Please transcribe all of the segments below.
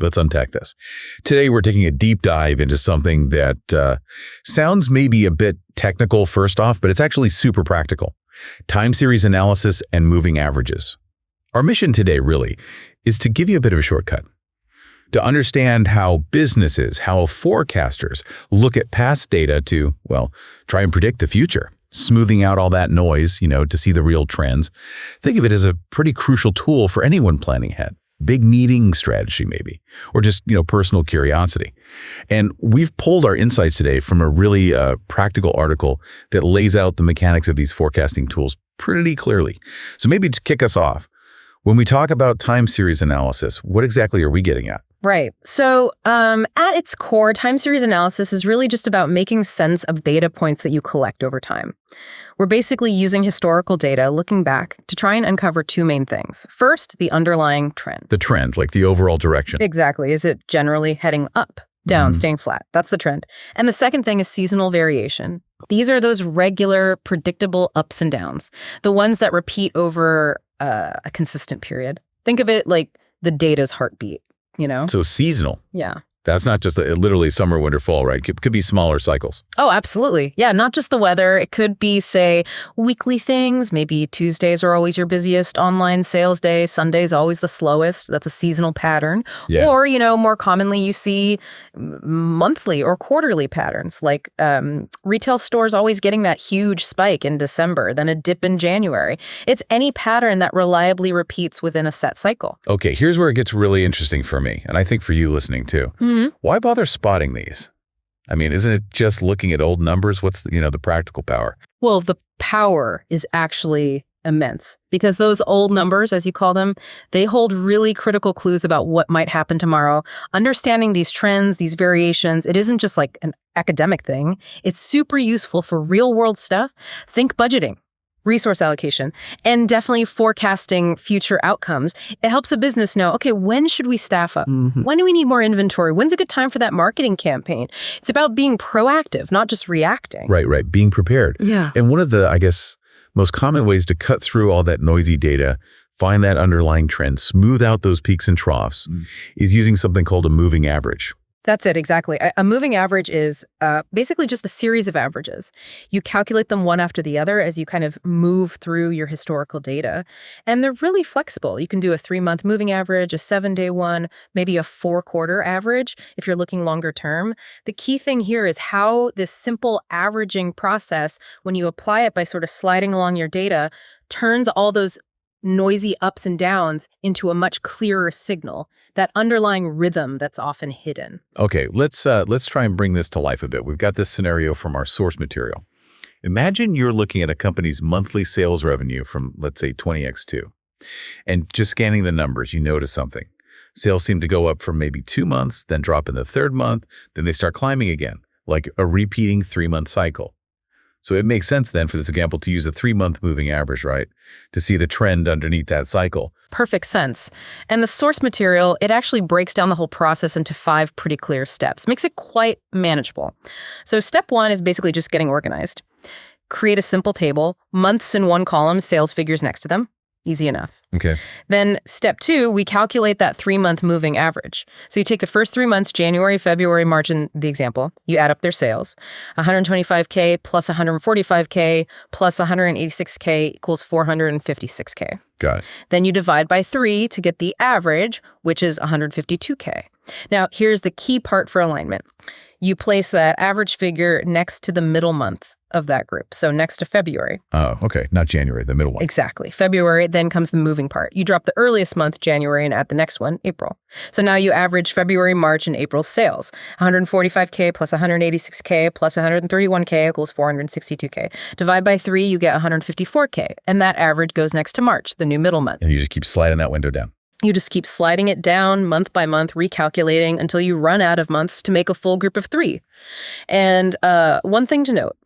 Let's unpack this. Today, we're taking a deep dive into something that sounds maybe a bit technical first off, but it's actually super practical. Time series analysis and moving averages. Our mission today really is to give you a bit of a shortcut, to understand how businesses, how forecasters look at past data to, well, try and predict the future, smoothing out all that noise, to see the real trends. Think of it as a pretty crucial tool for anyone planning ahead. Big meeting strategy maybe, or just, personal curiosity. And we've pulled our insights today from a really practical article that lays out the mechanics of these forecasting tools pretty clearly. So maybe to kick us off, when we talk about time series analysis, what exactly are we getting at? Right. So at its core, time series analysis is really just about making sense of data points that you collect over time. We're basically using historical data, looking back, to try and uncover two main things. First, the underlying trend. The trend, like the overall direction. Exactly. Is it generally heading up, down, staying flat? That's the trend. And the second thing is seasonal variation. These are those regular, predictable ups and downs, the ones that repeat over a consistent period. Think of it like the data's heartbeat, So seasonal. Yeah. That's not just literally summer, winter, fall, right? It could be smaller cycles. Oh, absolutely. Yeah, not just the weather. It could be, say, weekly things. Maybe Tuesdays are always your busiest online sales day. Sunday's always the slowest. That's a seasonal pattern. Yeah. Or, more commonly you see monthly or quarterly patterns, like retail stores always getting that huge spike in December, then a dip in January. It's any pattern that reliably repeats within a set cycle. Okay, here's where it gets really interesting for me, and I think for you listening too. Why bother spotting these? I mean, isn't it just looking at old numbers? What's the practical power? Well, the power is actually immense because those old numbers, as you call them, they hold really critical clues about what might happen tomorrow. Understanding these trends, these variations, it isn't just like an academic thing. It's super useful for real world stuff. Think budgeting, resource allocation, and definitely forecasting future outcomes. It helps a business know, okay, when should we staff up? When do we need more inventory? When's a good time for that marketing campaign? It's about being proactive, not just reacting. Right. Being prepared. Yeah. And one of the, I guess, most common ways to cut through all that noisy data, find that underlying trend, smooth out those peaks and troughs, is using something called a moving average. That's it, exactly. A moving average is basically just a series of averages. You calculate them one after the other as you kind of move through your historical data. And they're really flexible. You can do a 3-month moving average, a 7-day one, maybe a 4-quarter average if you're looking longer term. The key thing here is how this simple averaging process, when you apply it by sort of sliding along your data, turns all those noisy ups and downs into a much clearer signal, that underlying rhythm that's often hidden. Okay, let's try and bring this to life a bit. We've got this scenario from our source material. Imagine you're looking at a company's monthly sales revenue from, let's say, 20x2. And just scanning the numbers, you notice something. Sales seem to go up for maybe 2 months, then drop in the 3rd month, then they start climbing again, like a repeating 3-month cycle. So it makes sense then for this example to use a 3-month moving average, right? To see the trend underneath that cycle. Perfect sense. And the source material, it actually breaks down the whole process into 5 pretty clear steps. Makes it quite manageable. So step 1 is basically just getting organized. Create a simple table, months in one column, sales figures next to them. Easy enough. Okay. Then step 2, we calculate that 3-month moving average. So you take the first 3 months, January, February, March in the example, you add up their sales. 125K plus 145K plus 186K equals 456K. Got it. Then you divide by 3 to get the average, which is 152K. Now, here's the key part for alignment. You place that average figure next to the middle month of that group. So next to February. Oh, okay. Not January, the middle one. Exactly. February, then comes the moving part. You drop the earliest month, January, and add the next one, April. So now you average February, March, and April's sales. 145K plus 186K plus 131K equals 462K. Divide by 3, you get 154K. And that average goes next to March, the new middle month. And you just keep sliding that window down. You just keep sliding it down month by month, recalculating until you run out of months to make a full group of 3. And one thing to note,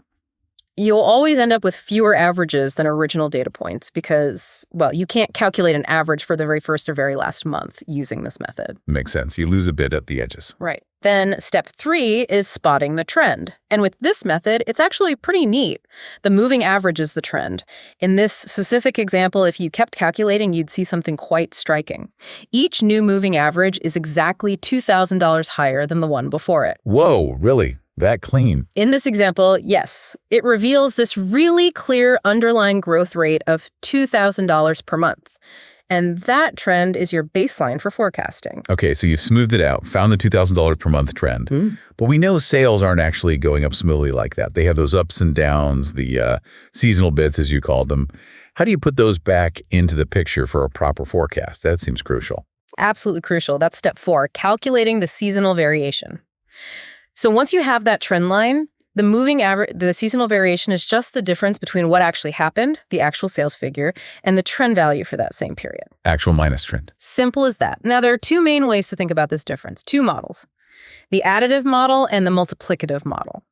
You'll always end up with fewer averages than original data points because, well, you can't calculate an average for the very first or very last month using this method. Makes sense. You lose a bit at the edges. Right. Then step 3 is spotting the trend. And with this method, it's actually pretty neat. The moving average is the trend. In this specific example, if you kept calculating, you'd see something quite striking. Each new moving average is exactly $2,000 higher than the one before it. Whoa, really? That clean? In this example, yes, it reveals this really clear underlying growth rate of $2,000 per month. And that trend is your baseline for forecasting. Okay, so you've smoothed it out, found the $2,000 per month trend. But we know sales aren't actually going up smoothly like that. They have those ups and downs, the seasonal bits, as you called them. How do you put those back into the picture for a proper forecast? That seems crucial. Absolutely crucial. That's step 4, calculating the seasonal variation. So once you have that trend line, the moving average, the seasonal variation is just the difference between what actually happened, the actual sales figure, and the trend value for that same period. Actual minus trend. Simple as that. Now, there are 2 main ways to think about this difference, 2 models, the additive model and the multiplicative model.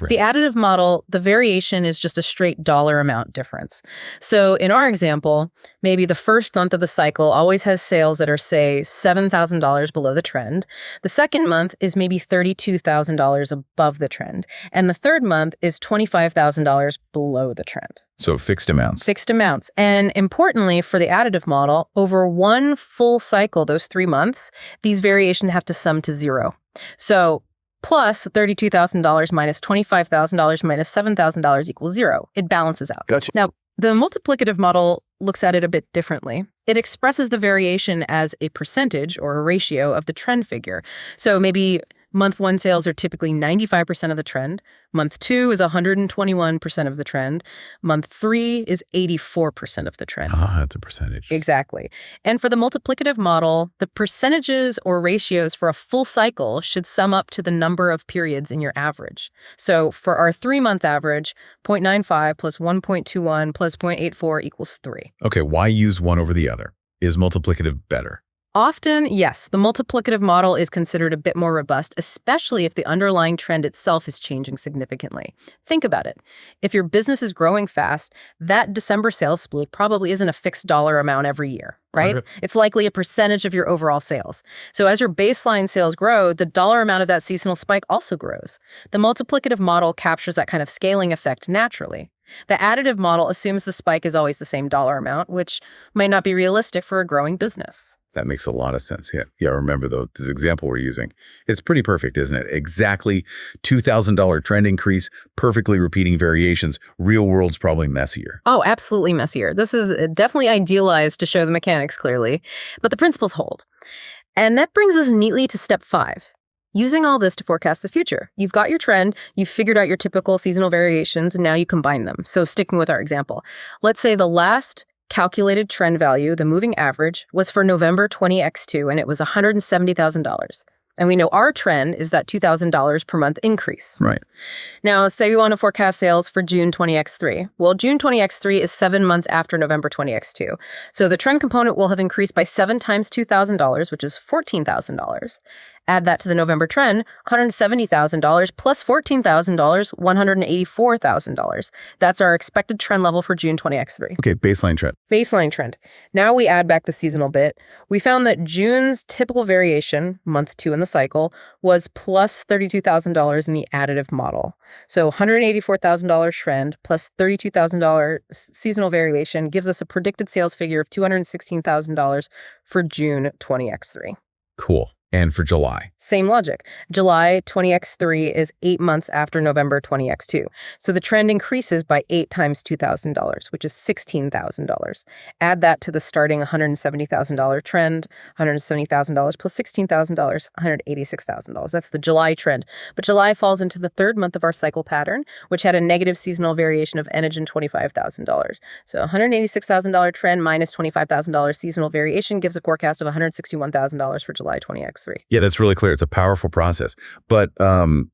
The additive model, the variation is just a straight dollar amount difference. So in our example, maybe the first month of the cycle always has sales that are, say, $7,000 below the trend. The second month is maybe $32,000 above the trend. And the third month is $25,000 below the trend. So fixed amounts. Fixed amounts. And importantly, for the additive model, over one full cycle, those 3 months, these variations have to sum to 0. So plus $32,000 minus $25,000 minus $7,000 equals 0. It balances out. Gotcha. Now, the multiplicative model looks at it a bit differently. It expresses the variation as a percentage or a ratio of the trend figure. So maybe month 1 sales are typically 95% of the trend. Month 2 is 121% of the trend. Month 3 is 84% of the trend. That's a percentage. Exactly. And for the multiplicative model, the percentages or ratios for a full cycle should sum up to the number of periods in your average. So for our 3-month average, 0.95 plus 1.21 plus 0.84 equals 3. Okay, why use one over the other? Is multiplicative better? Often, yes, the multiplicative model is considered a bit more robust, especially if the underlying trend itself is changing significantly. Think about it. If your business is growing fast, that December sales split probably isn't a fixed dollar amount every year, right? It's likely a percentage of your overall sales. So as your baseline sales grow, the dollar amount of that seasonal spike also grows. The multiplicative model captures that kind of scaling effect naturally. The additive model assumes the spike is always the same dollar amount, which might not be realistic for a growing business. That makes a lot of sense. Yeah. Remember, though, this example we're using, it's pretty perfect, isn't it? Exactly $2,000 trend increase, perfectly repeating variations. Real world's probably messier. Oh, absolutely messier. This is definitely idealized to show the mechanics clearly, but the principles hold. And that brings us neatly to step 5. Using all this to forecast the future. You've got your trend, you've figured out your typical seasonal variations, and now you combine them. So sticking with our example, let's say the last calculated trend value, the moving average, was for November 20x2, and it was $170,000. And we know our trend is that $2,000 per month increase. Right. Now, say we want to forecast sales for June 20x3. Well, June 20x3 is 7 months after November 20x2. So the trend component will have increased by 7 times $2,000, which is $14,000. Add that to the November trend, $170,000 plus $14,000, $184,000. That's our expected trend level for June 20x3. Okay, baseline trend. Baseline trend. Now we add back the seasonal bit. We found that June's typical variation, month 2 in the cycle, was plus $32,000 in the additive model. So $184,000 trend plus $32,000 seasonal variation gives us a predicted sales figure of $216,000 for June 20x3. Cool. And for July? Same logic. July 20x3 is 8 months after November 20x2. So the trend increases by 8 times $2,000, which is $16,000. Add that to the starting $170,000 trend, $170,000 plus $16,000, $186,000. That's the July trend. But July falls into the 3rd month of our cycle pattern, which had a negative seasonal variation of $25,000. So $186,000 trend minus $25,000 seasonal variation gives a forecast of $161,000 for July 20x3. Yeah, that's really clear. It's a powerful process. But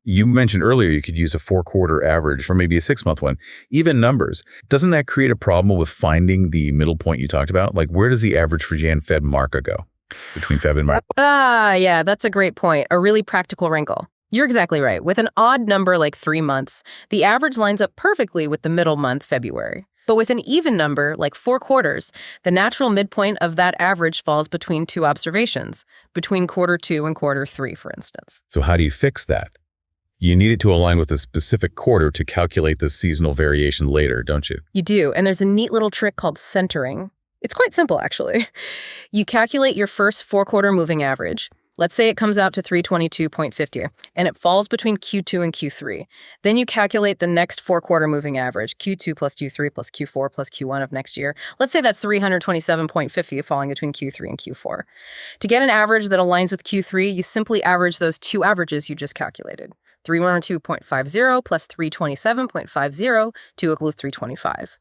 you mentioned earlier you could use a 4-quarter average or maybe a 6-month one. Even numbers. Doesn't that create a problem with finding the middle point you talked about? Like, where does the average for Jan, Feb, Marca go between Feb and March? Yeah, that's a great point. A really practical wrinkle. You're exactly right. With an odd number like 3 months, the average lines up perfectly with the middle month, February. But with an even number, like 4 quarters, the natural midpoint of that average falls between 2 observations, between quarter 2 and quarter 3, for instance. So how do you fix that? You need it to align with a specific quarter to calculate the seasonal variation later, don't you? You do, and there's a neat little trick called centering. It's quite simple, actually. You calculate your first 4-quarter moving average. Let's say it comes out to 322.50, and it falls between Q2 and Q3. Then you calculate the next 4-quarter moving average, Q2 plus Q3 plus Q4 plus Q1 of next year. Let's say that's 327.50 falling between Q3 and Q4. To get an average that aligns with Q3, you simply average those 2 averages you just calculated. 312.50 plus 327.50 to equals 325.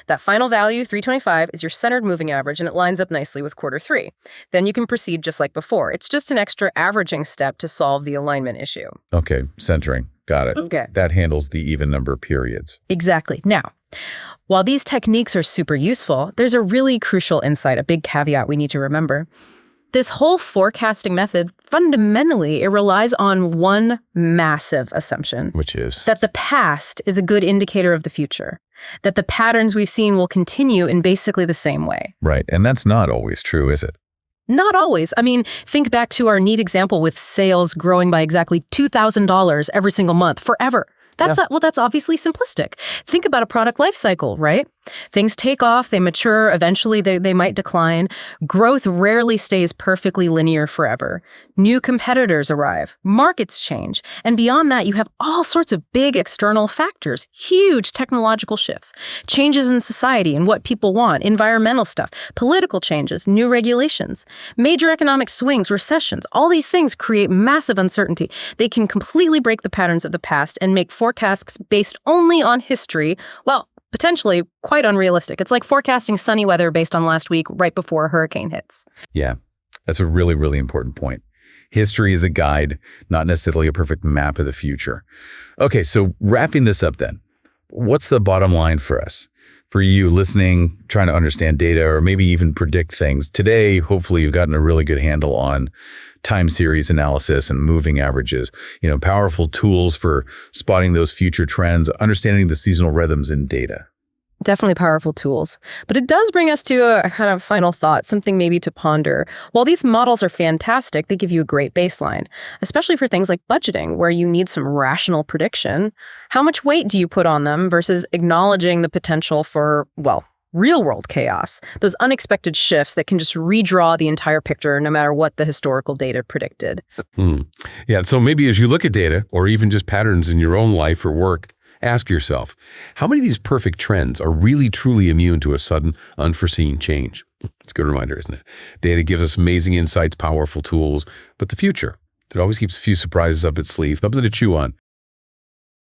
That final value, 325, is your centered moving average, and it lines up nicely with quarter 3. Then you can proceed just like before. It's just an extra averaging step to solve the alignment issue. Okay, centering. Got it. Okay. That handles the even number periods. Exactly. Now, while these techniques are super useful, there's a really crucial insight, a big caveat we need to remember. This whole forecasting method, fundamentally, it relies on one massive assumption. Which is? That the past is a good indicator of the future. That the patterns we've seen will continue in basically the same way. Right, and that's not always true, is it? Not always. I mean, think back to our neat example with sales growing by exactly $2,000 every single month forever. That's obviously simplistic. Think about a product life cycle, right? Things take off, they mature, eventually they might decline. Growth rarely stays perfectly linear forever. New competitors arrive, markets change, and beyond that, you have all sorts of big external factors, huge technological shifts, changes in society and what people want, environmental stuff, political changes, new regulations, major economic swings, recessions. All these things create massive uncertainty. They can completely break the patterns of the past and make forecasts based only on history, well, potentially quite unrealistic. It's like forecasting sunny weather based on last week right before a hurricane hits. Yeah, that's a really, really important point. History is a guide, not necessarily a perfect map of the future. Okay, so wrapping this up then, what's the bottom line for us? For you listening, trying to understand data, or maybe even predict things. Today, hopefully you've gotten a really good handle on time series analysis and moving averages, powerful tools for spotting those future trends, understanding the seasonal rhythms in data. Definitely powerful tools. But it does bring us to a kind of final thought, something maybe to ponder. While these models are fantastic, they give you a great baseline, especially for things like budgeting, where you need some rational prediction. How much weight do you put on them versus acknowledging the potential for, real-world chaos, those unexpected shifts that can just redraw the entire picture no matter what the historical data predicted? Yeah, so maybe as you look at data, or even just patterns in your own life or work, ask yourself, how many of these perfect trends are really truly immune to a sudden, unforeseen change? It's a good reminder, isn't it? Data gives us amazing insights, powerful tools, but the future, it always keeps a few surprises up its sleeve, something to chew on.